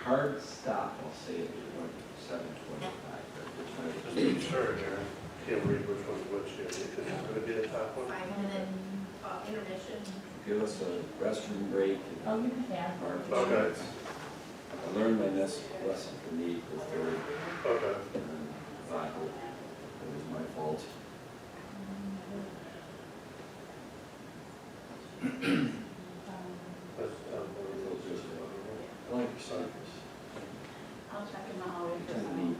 hard stop, I'll say it, 7:25. Just be sure here, can't read which one's which here, because it's gonna be the top one. 5-minute intermission. Give us a restroom break. Oh, you can have. Okay. I learned my lesson from the third. Okay. Bible. It was my fault. That's, I like your suckers. I'll check them out. Kind of neat.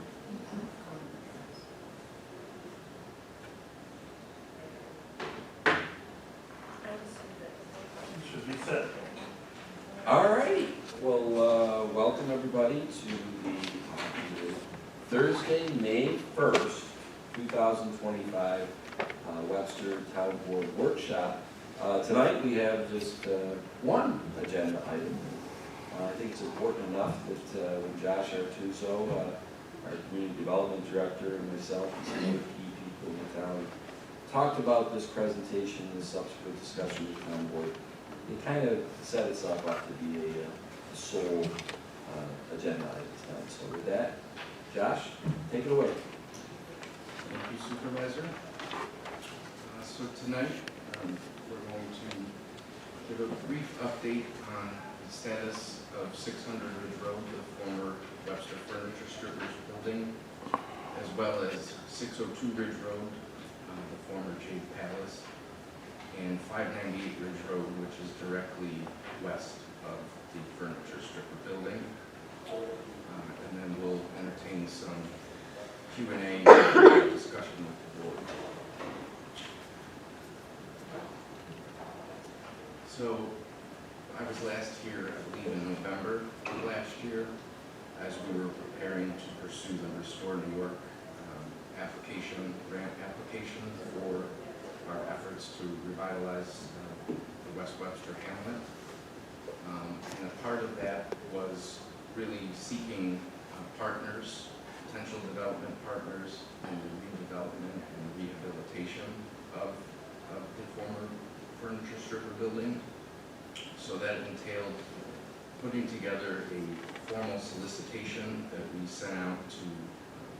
should be set. All right. Well, welcome everybody to the Thursday, May 1st, 2025 Webster Town Board Workshop. Tonight we have just one agenda item. I think it's important enough that when Josh Artuso, our Community Development Director, and myself and some other key people in the town talked about this presentation and subsequent discussion with the town board, it kind of set itself up to be a sole agenda item tonight. So with that, Josh, take it away. Thank you, Supervisor. So tonight, we're going to give a brief update on the status of 600 Ridge Road, the former Webster Furniture Strippers building, as well as 602 Ridge Road, the former Jade Palace, and 598 Ridge Road, which is directly west of the Furniture Stripper building. And then we'll entertain some Q&A discussion with the board. So I was last here, I believe, in November of last year, as we were preparing to pursue the Restore New York grant application for our efforts to revitalize the West Webster hamlet. And a part of that was really seeking partners, potential development partners in the redevelopment and rehabilitation of the former furniture stripper building. So that entailed putting together a formal solicitation that we sent out to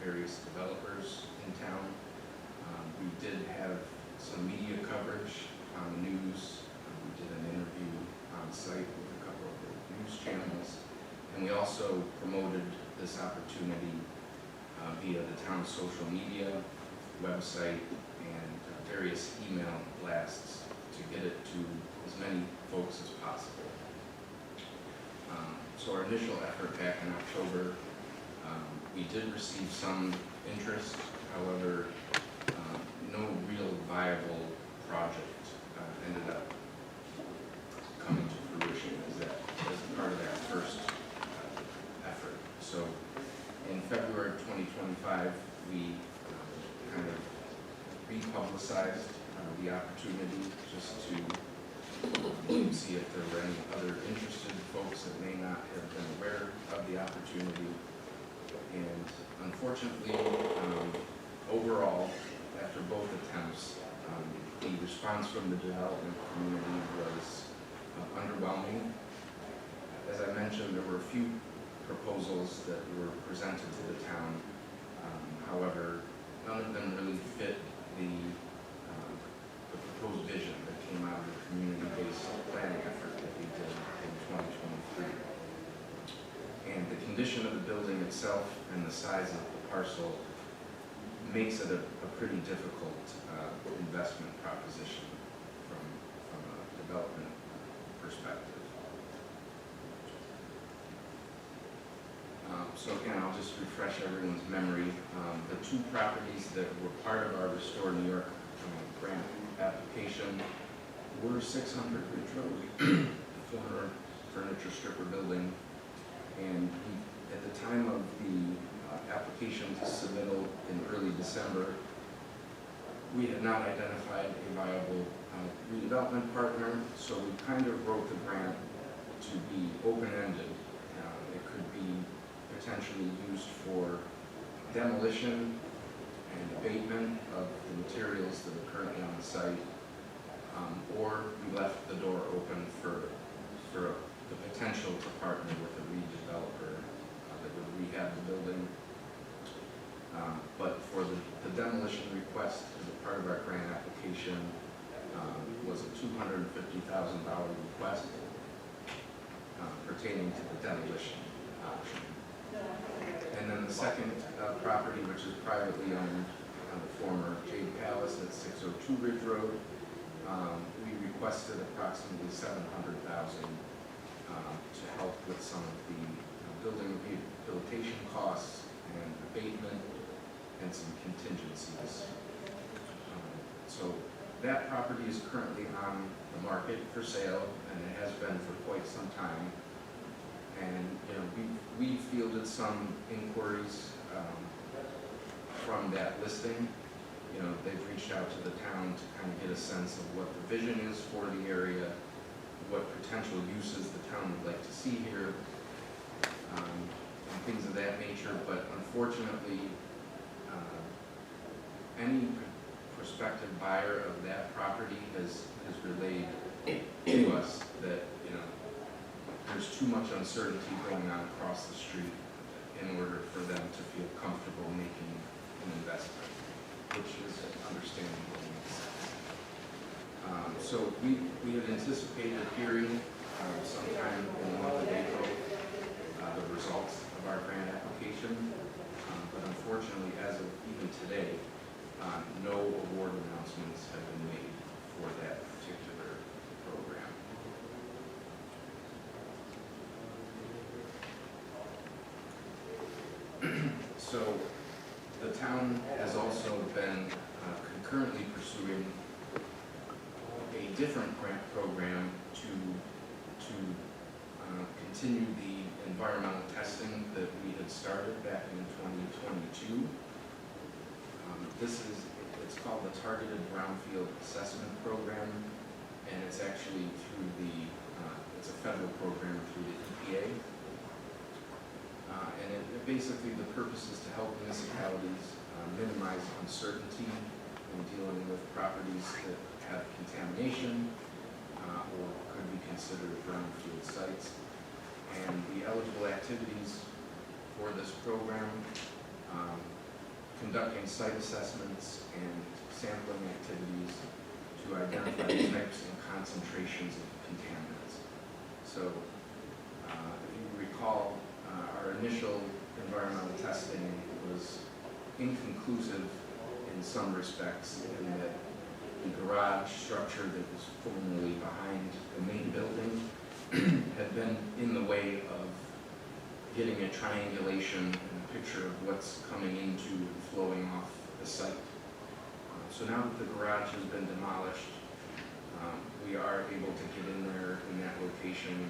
various developers in town. We did have some media coverage on the news. We did an interview on site with a couple of the news channels. And we also promoted this opportunity via the town's social media, website, and various email blasts to get it to as many folks as possible. So our initial effort back in October, we did receive some interest. However, no real viable project ended up coming to fruition as part of that first effort. So in February of 2025, we kind of republicized the opportunity just to see if there were any other interested folks that may not have been aware of the opportunity. And unfortunately, overall, after both attempts, the response from the development community was underwhelming. As I mentioned, there were a few proposals that were presented to the town. However, none of them really fit the proposed vision that came out of the community-based planning effort that we did in 2023. And the condition of the building itself and the size of the parcel makes it a pretty difficult investment proposition from a development perspective. So again, I'll just refresh everyone's memory. The two properties that were part of our Restore New York grant application were 600 Ridge Road, the former furniture stripper building, and at the time of the application submittal in early December, we had not identified a viable redevelopment partner, so we kind of wrote the grant to be open-ended. It could be potentially used for demolition and abatement of the materials that are currently on the site, or we left the door open for the potential to partner with a redeveloper that would rehab the building. But for the demolition request as a part of our grant application was a $250,000 request pertaining to the demolition option. And then the second property, which is privately owned, the former Jade Palace at 602 Ridge Road, we requested approximately $700,000 to help with some of the building rehabilitation costs and abatement and some contingencies. So that property is currently on the market for sale, and it has been for quite some time. And we fielded some inquiries from that listing. They've reached out to the town to kind of get a sense of what the vision is for the area, what potential uses the town would like to see here, and things of that nature. But unfortunately, any prospective buyer of that property has relayed to us that there's too much uncertainty going on across the street in order for them to feel comfortable making an investment, which is understandable. So we had anticipated hearing sometime in the month of April the results of our grant application, but unfortunately, as of even today, no award announcements have been made for that particular program. So the town has also been concurrently pursuing a different grant program to continue the environmental testing that we had started back in 2022. It's called the Targeted Brownfield Assessment Program, and it's actually through it's a federal program through the EPA. And basically the purpose is to help municipalities minimize uncertainty in dealing with properties that have contamination or could be considered brownfield sites. And the eligible activities for this program, conducting site assessments and sampling activities to identify the types and concentrations of contaminants. So if you recall, our initial environmental testing was inconclusive in some respects, in that the garage structure that was formerly behind the main building had been in the way of getting a triangulation and a picture of what's coming into and flowing off the site. So now that the garage has been demolished, we are able to get in there in that location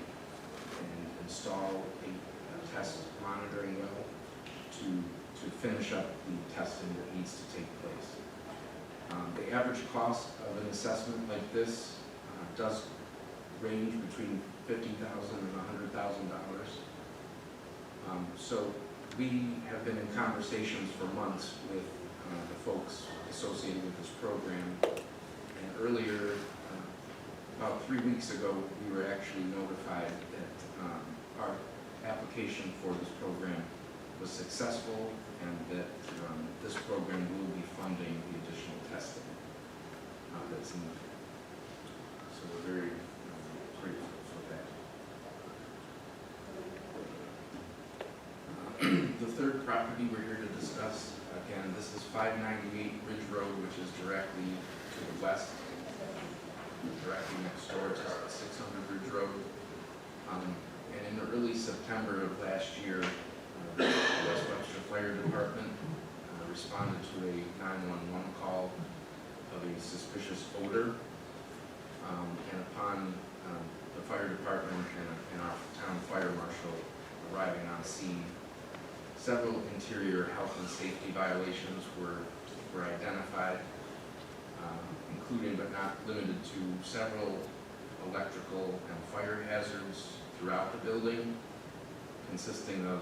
and install a test monitoring well to finish up the testing that needs to take place. The average cost of an assessment like this does range between $50,000 and $100,000. So we have been in conversations for months with the folks associated with this program. And earlier, about 3 weeks ago, we were actually notified that our application for this program was successful and that this program will be funding the additional testing that's needed. So we're very grateful for that. The third property we're here to discuss, again, this is 598 Ridge Road, which is directly to the west, directly next door to 600 Ridge Road. And in early September of last year, the Webster Fire Department responded to a 911 call of a suspicious odor. And upon the fire department and our town fire marshal arriving on scene, several interior health and safety violations were identified, including but not limited to several electrical and fire hazards throughout the building, consisting of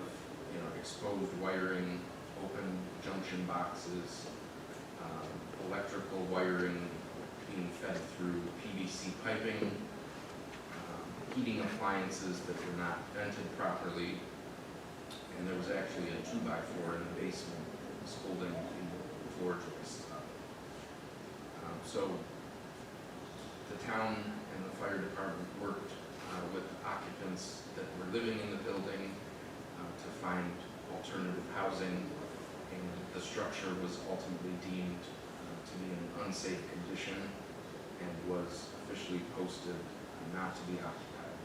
exposed wiring, open junction boxes, electrical wiring being fed through PVC piping, heating appliances that were not vented properly, and there was actually a 2x4 in the basement that was holding the floor joists up. So the town and the fire department worked with occupants that were living in the building to find alternative housing, and the structure was ultimately deemed to be in unsafe condition and was officially posted not to be occupied.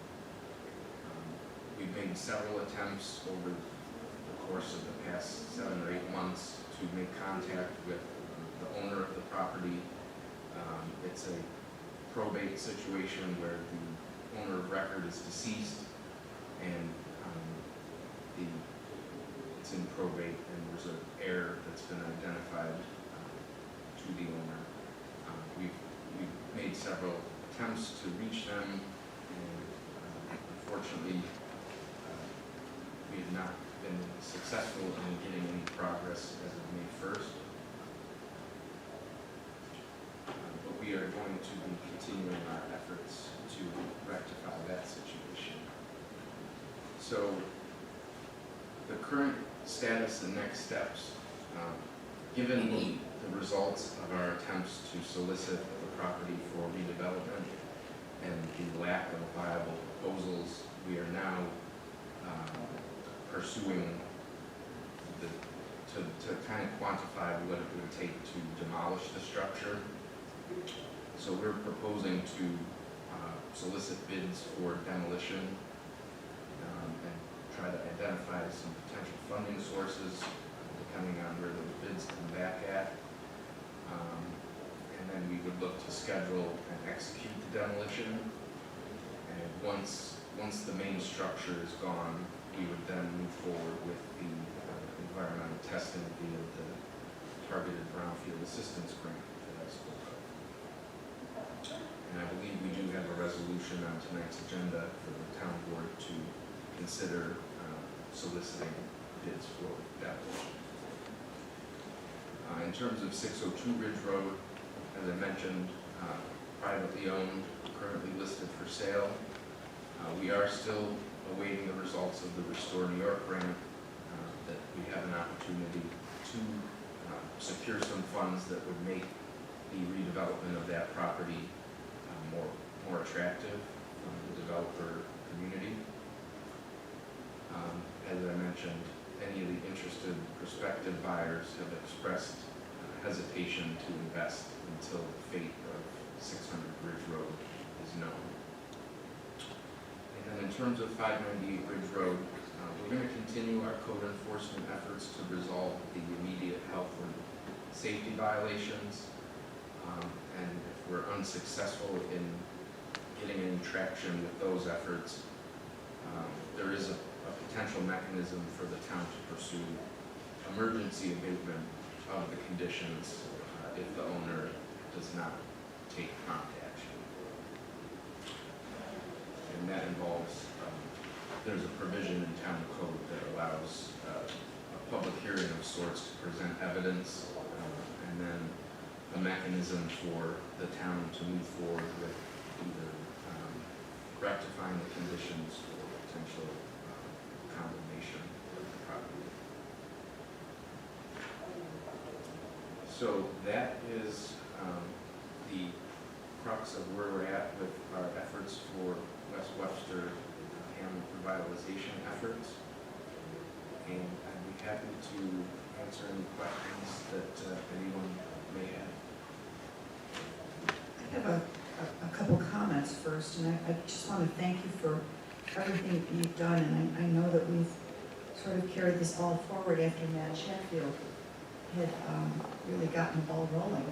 We've made several attempts over the course of the past 7 or 8 months to make contact with the owner of the property. It's a probate situation where the owner of record is deceased, and it's in probate, and there's an heir that's been identified to the owner. We've made several attempts to reach them, and unfortunately, we have not been successful in getting any progress as of May 1st. But we are going to be continuing our efforts to rectify that situation. So the current status and next steps, given the results of our attempts to solicit the property for redevelopment and the lack of viable proposals, we are now pursuing to kind of quantify what it would take to demolish the structure. So we're proposing to solicit bids for demolition and try to identify some potential funding sources depending on where the bids come back at. And then we would look to schedule and execute the demolition. And once the main structure is gone, we would then move forward with the environmental testing via the targeted brownfield assistance grant that I spoke of. And I believe we do have a resolution on tonight's agenda for the town board to consider soliciting bids for demolition. In terms of 602 Ridge Road, as I mentioned, privately owned, currently listed for sale. We are still awaiting the results of the Restore New York grant, that we have an opportunity to secure some funds that would make the redevelopment of that property more attractive from the developer community. As I mentioned, any of the interested prospective buyers have expressed hesitation to invest until the fate of 600 Ridge Road is known. And then in terms of 598 Ridge Road, we're going to continue our code enforcement efforts to resolve the immediate health and safety violations. And if we're unsuccessful in getting any traction with those efforts, there is a potential mechanism for the town to pursue emergency abatement of the conditions if the owner does not take prompt action. And that involves, there's a provision in town code that allows a public hearing of sorts to present evidence, and then a mechanism for the town to move forward with either rectifying the conditions or potential condemnation of the property. So that is the crux of where we're at with our efforts for West Webster Hamlet revitalization efforts. And I'd be happy to answer any questions that anyone may have. I have a couple comments first, and I just want to thank you for everything that you've done, and I know that we've sort of carried this ball forward after Matt Sheffield had really gotten the ball rolling.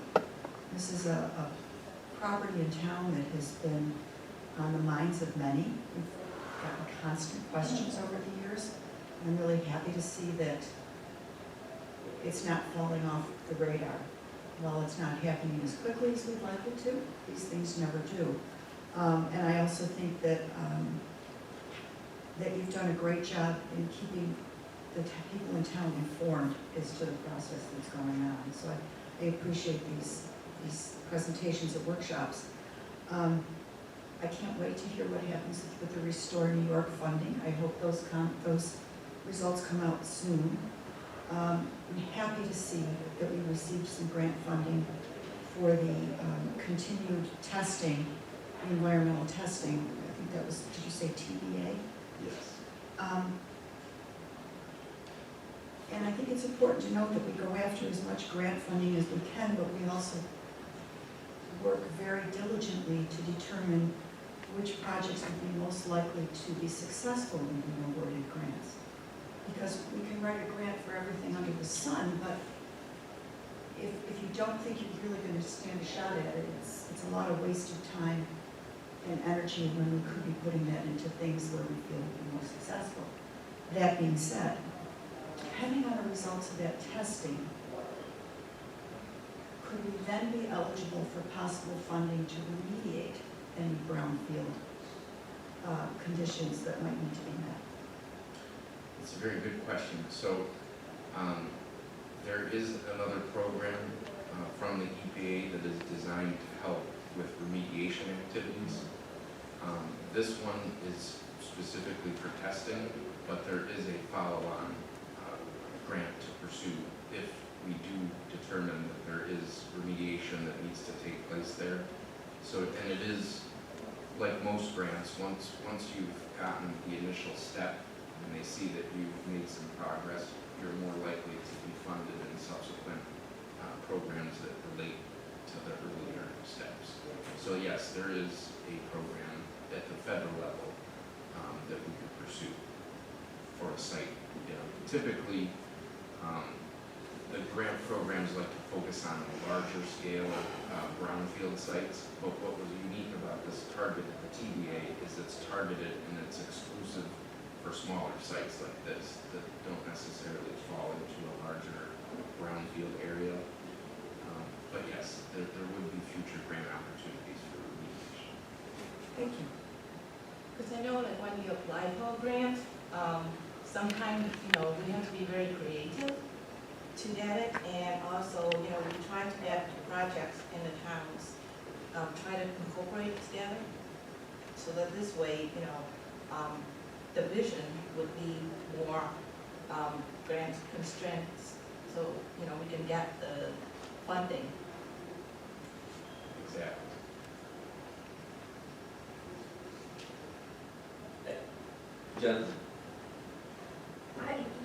This is a property in town that has been on the minds of many. We've gotten constant questions over the years. I'm really happy to see that it's not falling off the radar. While it's not happening as quickly as we'd like it to, these things never do. And I also think that that you've done a great job in keeping the people in town informed as to the process that's going on. So I appreciate these presentations at workshops. I can't wait to hear what happens with the Restore New York funding. I hope those results come out soon. I'm happy to see that we received some grant funding for the continued testing, the environmental testing. I think that was, did you say TBA? Yes. And I think it's important to note that we go after as much grant funding as we can, but we also work very diligently to determine which projects would be most likely to be successful in being awarded grants. Because we can write a grant for everything under the sun, but if you don't think you're really going to stand a shot at it, it's a lot of wasted time and energy when we could be putting that into things where we feel we'll be more successful. That being said, depending on the results of that testing, could we then be eligible for possible funding to remediate any brownfield conditions that might need to be met? It's a very good question. So there is another program from the EPA that is designed to help with remediation activities. This one is specifically for testing, but there is a follow-on grant to pursue if we do determine that there is remediation that needs to take place there. So, and it is like most grants, once you've gotten the initial step and they see that you've made some progress, you're more likely to be funded in subsequent programs that relate to the earlier steps. So yes, there is a program at the federal level that we could pursue for a site. You know, typically, the grant programs like to focus on larger scale brownfield sites, but what was unique about this target at the TBA is it's targeted and it's exclusive for smaller sites like this that don't necessarily fall into a larger brownfield area. But yes, there would be future grant opportunities for remediation. Thank you. Because I know that when you apply for a grant, sometimes, we have to be very creative to get it, and also, we try to get projects in the towns, try to incorporate together, so that this way, the vision would be more grant constraints, so, we can get the funding. Exactly. Jen?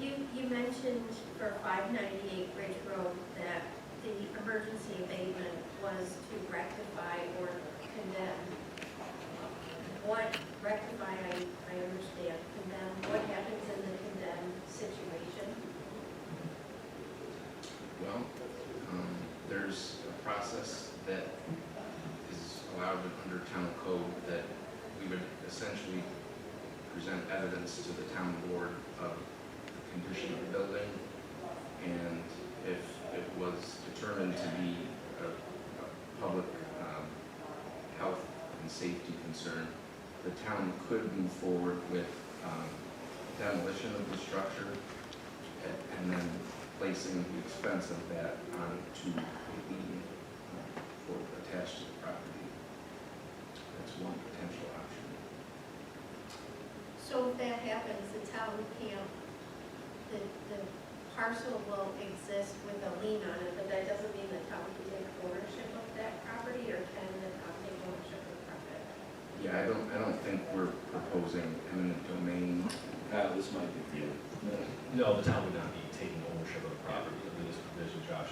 You mentioned for 598 Bridge Road that the emergency abatement was to rectify or condemn. What rectify, I understand, condemn, what happens in the condemned situation? Well, there's a process that is allowed under town code that we would essentially present evidence to the town board of the condition of the building, and if it was determined to be a public health and safety concern, the town could move forward with demolition of the structure and then placing the expense of that onto a lien for attached to the property. That's one potential option. So if that happens, the town can't, the parcel will exist with a lien on it, but that doesn't mean the town can take ownership of that property, or can the town take ownership of the property? Yeah, I don't think we're proposing eminent domain. Kyle, this might be for you. No, the town would not be taking ownership of the property. I mean, this provision, Josh,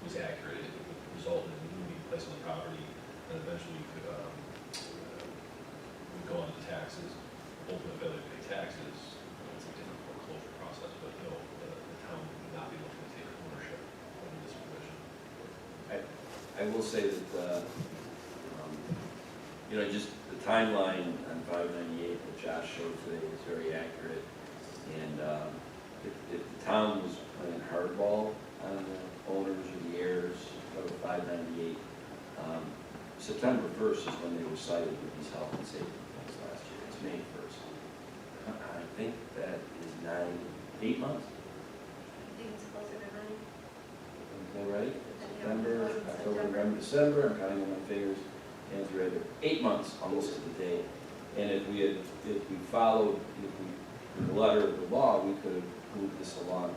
was accurate. It would result in moving place on the property, and eventually you could would go on to taxes, ultimate ability to pay taxes. It's a different foreclosure process, but no, the town would not be looking to take ownership under this provision. I will say that, just the timeline on 598 that Josh showed today was very accurate. And if the town was playing hardball on the owners or the heirs of 598, September 1st is when they were cited with these health and safety things last year. It's May 1st. I think that is 8 months. I think it's closer to 9. Is that right? September, October, November, December, I'm counting on my fingers, hands ready. 8 months, almost to the day. And if we in the letter of the law, we could have moved this along.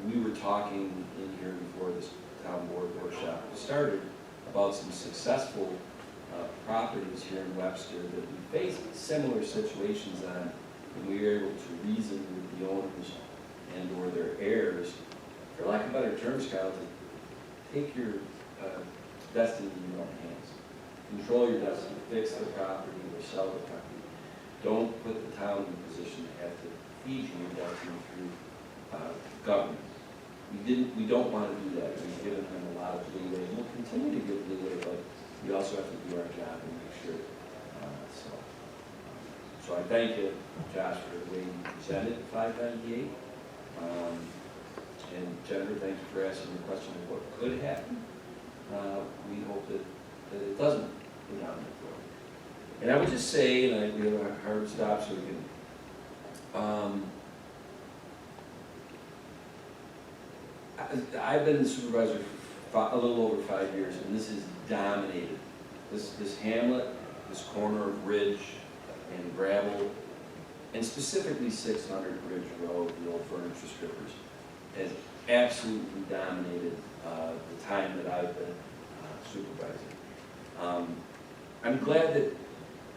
We were talking in here before this town board workshop started about some successful properties here in Webster that we faced similar situations on, and we were able to reason with the owners and or their heirs, for lack of better terms, Kyle, to take your destiny in your own hands. Control your destiny, fix the property or sell the property. Don't put the town in a position to have to feed you your destiny through government. We don't want to do that. We've given them a lot of leeway, and we'll continue to give leeway, but we also have to do our job and make sure. So I thank you, Josh, for the way you presented 598. And Jennifer, thank you for asking the question of what could happen. We hope that it doesn't go down that road. And I would just say, and we have a hard stop so we can, I've been the supervisor for a little over 5 years, and this is dominated. This hamlet, this corner of Ridge and Gravel, and specifically 600 Ridge Road, the old furniture strippers, has absolutely dominated the time that I've been supervising. I'm glad that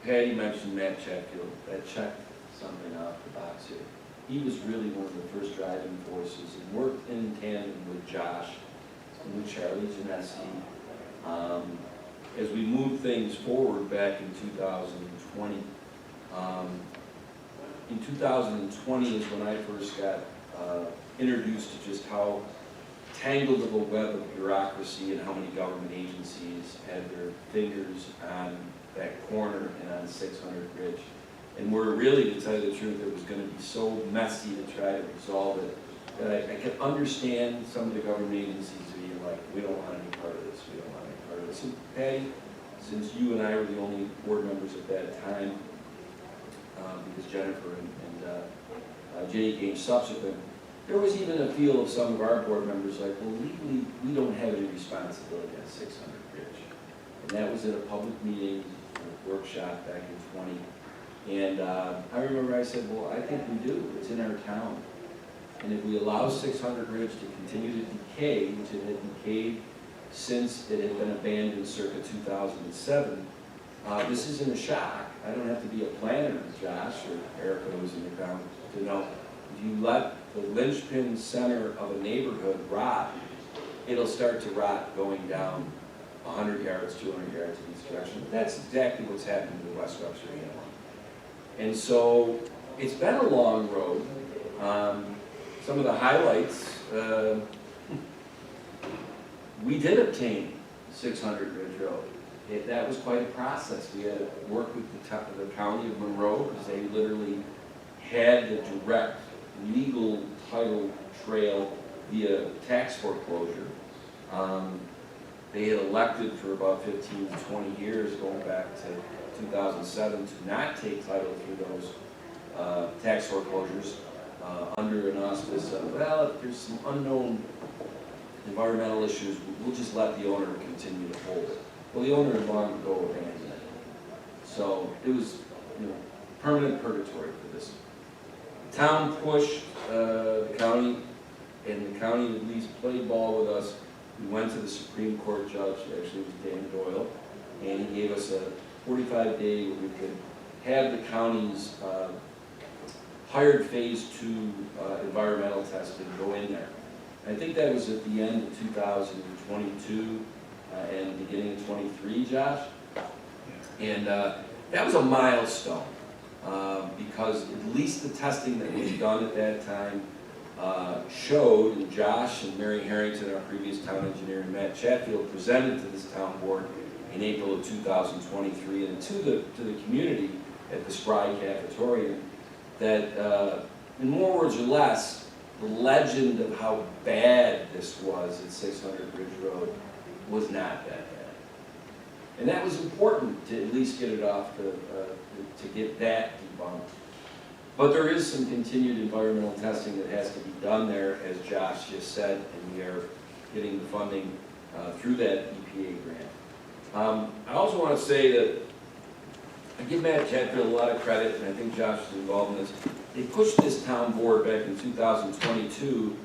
Patty mentioned Matt Chatfield. That checked something off the box here. He was really one of the first driving forces and worked in tandem with Josh and with Charlie Janesky as we moved things forward back in 2020. In 2020 is when I first got introduced to just how tangled of a web of bureaucracy and how many government agencies had their fingers on that corner and on 600 Ridge. And where really, to tell you the truth, it was going to be so messy to try to resolve it, that I could understand some of the government agencies being like, we don't want any part of this, we don't want any part of this. And Patty, since you and I were the only board members at that time, because Jennifer and Jenny came subsequent, there was even a feel of some of our board members like, well, legally, we don't have any responsibility on 600 Ridge. And that was at a public meeting, a workshop back in 20. And I remember I said, well, I think we do. It's in our town. And if we allow 600 Ridge to continue to decay, which it had decayed since it had been abandoned circa 2007, this isn't a shock. I don't have to be a planner, Josh or Erica who's in the town, to know if you let the linchpin center of a neighborhood rot, it'll start to rot going down 100 yards, 200 yards in each direction. That's exactly what's happening to the West Webster Hamlet. And so it's been a long road. Some of the highlights, we did obtain 600 Ridge Road. That was quite a process. We had to work with the county of Monroe because they literally had the direct legal title trail via tax foreclosure. They had elected for about 15 to 20 years, going back to 2007, to not take title through those tax foreclosures under an auspice of, well, if there's some unknown environmental issues, we'll just let the owner continue to hold it. Well, the owner had long ago abandoned it. So it was, permanent purgatory for this. The town pushed the county, and the county at least played ball with us. We went to the Supreme Court judge, actually it was Dan Doyle, and he gave us a 45-day where we could have the county's hired phase 2 environmental testing go in there. I think that was at the end of 2022 and beginning of 23, Josh. And that was a milestone because at least the testing that was done at that time showed, and Josh and Mary Harrington, our previous town engineer, and Matt Chatfield presented to this town board in April of 2023 and to the community at the Spry Cafeteria that, in more words or less, the legend of how bad this was at 600 Ridge Road was not that bad. And that was important to at least get it off, to get that debunked. But there is some continued environmental testing that has to be done there, as Josh just said, and we are getting the funding through that EPA grant. I also want to say that I give Matt Chatfield a lot of credit, and I think Josh is involved in this. they pushed this town board back in 2022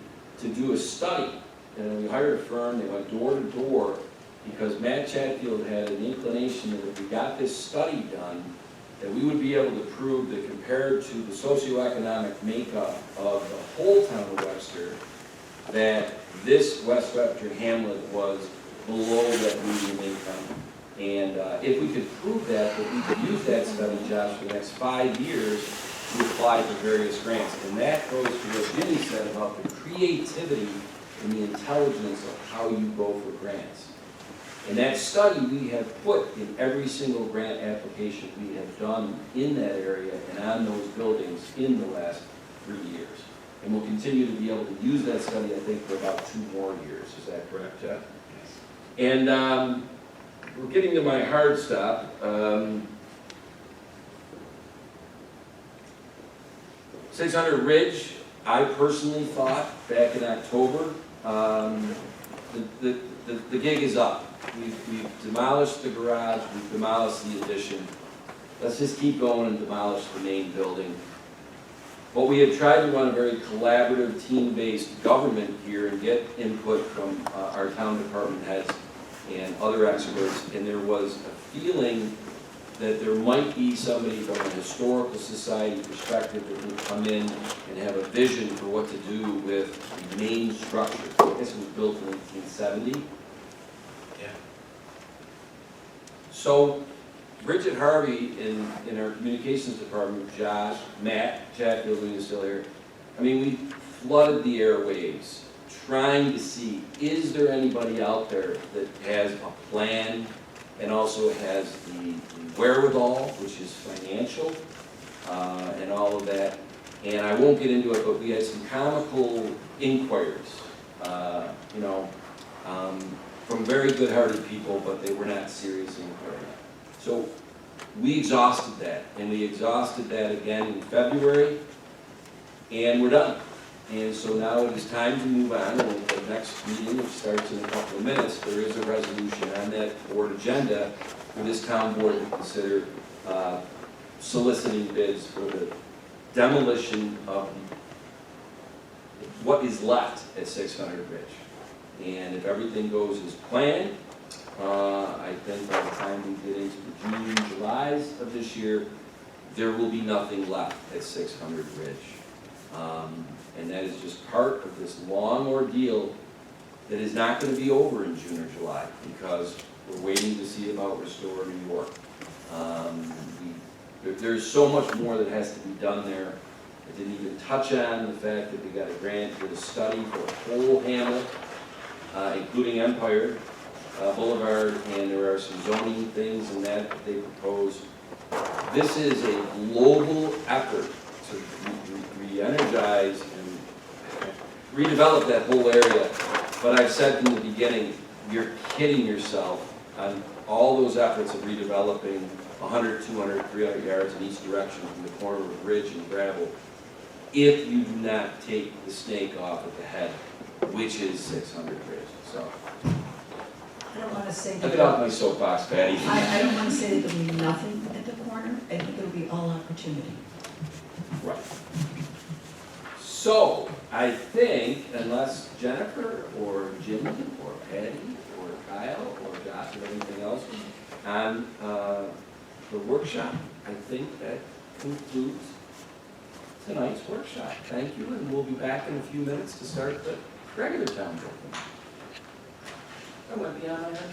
to do a study. And we hired a firm, they went door to door, because Matt Chatfield had an inclination that if we got this study done, that we would be able to prove that compared to the socioeconomic makeup of the whole town of Webster, that this West Webster hamlet was below that median income. And if we could prove that we could use that study, Josh, for the next 5 years to apply for various grants. And that goes to what Jimmy said about the creativity and the intelligence of how you go for grants. And that study we have put in every single grant application we have done in that area and on those buildings in the last 3 years. And we'll continue to be able to use that study, I think, for about 2 more years. Is that correct, Jeff? Yes. And we're getting to my hard stop. 600 Ridge, I personally thought back in October, the gig is up. We've demolished the garage, we've demolished the addition. Let's just keep going and demolish the main building. But we have tried to run a very collaborative, team-based government here and get input from our town department heads and other experts, and there was a feeling that there might be somebody from a historical society perspective that would come in and have a vision for what to do with the main structure. I guess it was built in 1870. Yeah. So Bridget Harvey in our communications department, Josh, Matt Chatfield, who's still here, I mean, we flooded the airwaves trying to see, is there anybody out there that has a plan and also has the wherewithal, which is financial, and all of that. And I won't get into it, but we had some comical inquiries, from very good-hearted people, but they were not seriously inquiring. So we exhausted that, and we exhausted that again in February, and we're done. And so now it is time to move on, and the next meeting, which starts in a couple of minutes, there is a resolution on that board agenda for this town board to consider soliciting bids for the demolition of what is left at 600 Ridge. And if everything goes as planned, I think by the time we get into the June, Julys of this year, there will be nothing left at 600 Ridge. And that is just part of this long ordeal that is not going to be over in June or July, because we're waiting to see about Restore New York. There's so much more that has to be done there. I didn't even touch on the fact that we got a grant for the study for the whole hamlet, including Empire Boulevard, and there are some zoning things in that they propose. This is a global effort to re-energize and redevelop that whole area. But I've said from the beginning, you're kidding yourself on all those efforts of redeveloping 100, 200, 300 yards in each direction from the corner of ridge and gravel, if you do not take the snake off at the head, which is 600 Ridge. So, I don't want to say I that. get off my soapbox, Patty. I don't want to say that there'll be nothing at the corner. I think it'll be all opportunity. Right. So, I think, unless Jennifer or Jimmy or Patty or Kyle or Josh or anything else on the workshop, I think that concludes tonight's workshop. Thank you, and we'll be back in a few minutes to start the regular town meeting. That went beyond my head.